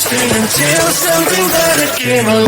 Until something better came along.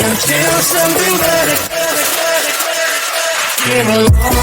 Until something better came along.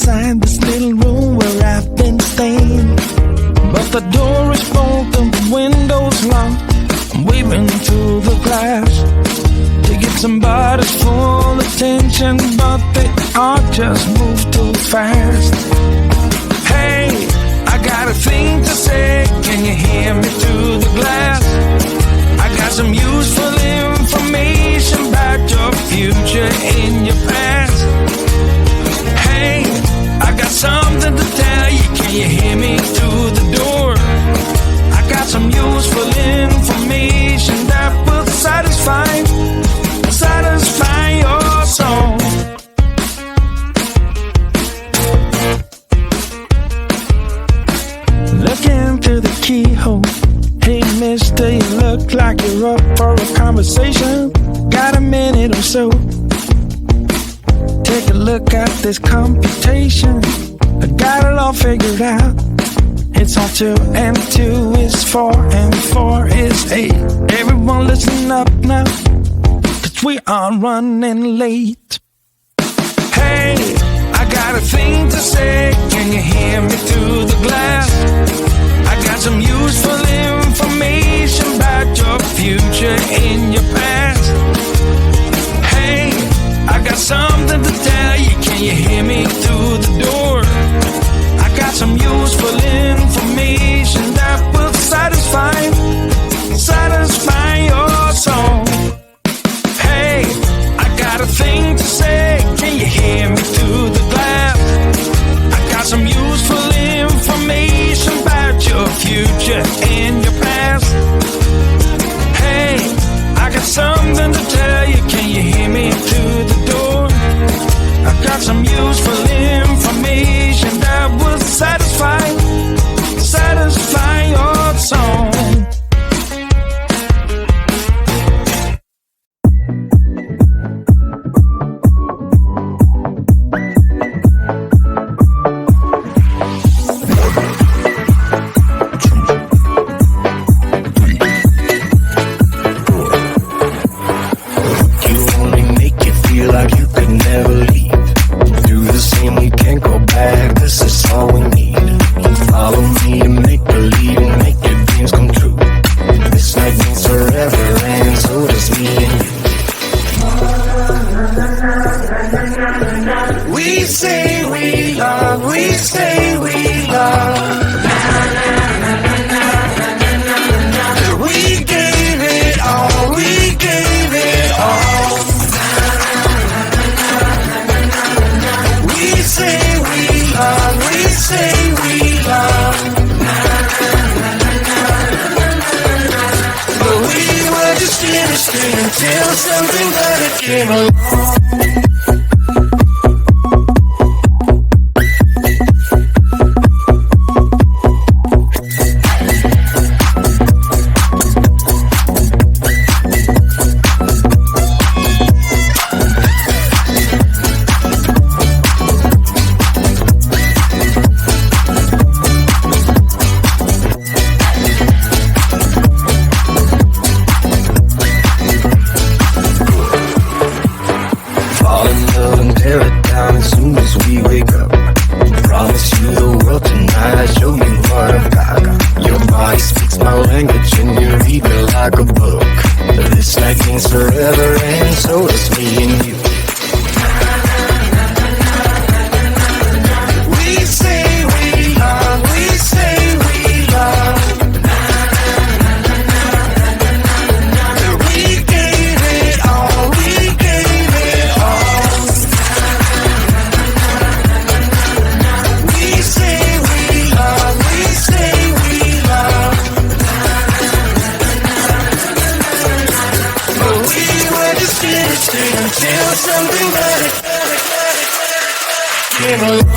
inside this little room where I've been staying. But the door is bolted, the window's locked. I'm waving through the glass to get somebody's full attention, but they all just move too fast. Hey, I got a thing to say, can you hear me through the glass? I got some useful information about your future and your past. Hey, I got something to tell you, can you hear me through the door? I got some useful information that will satisfy your soul. Looking through the keyhole. Hey mister, you look like you're up for a conversation. Got a minute or so? Take a look at this computation. I got it all figured out. It's all 2 and 2 is 4 and 4 is 8. Everyone listen up now, 'cause we are running late. Hey, I got a thing to say, can you hear me through the glass? I got some useful information about your future and your past. Hey, I got something to tell you, can you hear me through the door? I got some useful information that will satisfy your soul. Hey, I got a thing to say, can you hear me through the glass? I got some useful information about your future and your past. Hey, I got something to tell you, can you hear me through the door? I got some useful information that will satisfy your soul. Until something better came along. Until something better came along.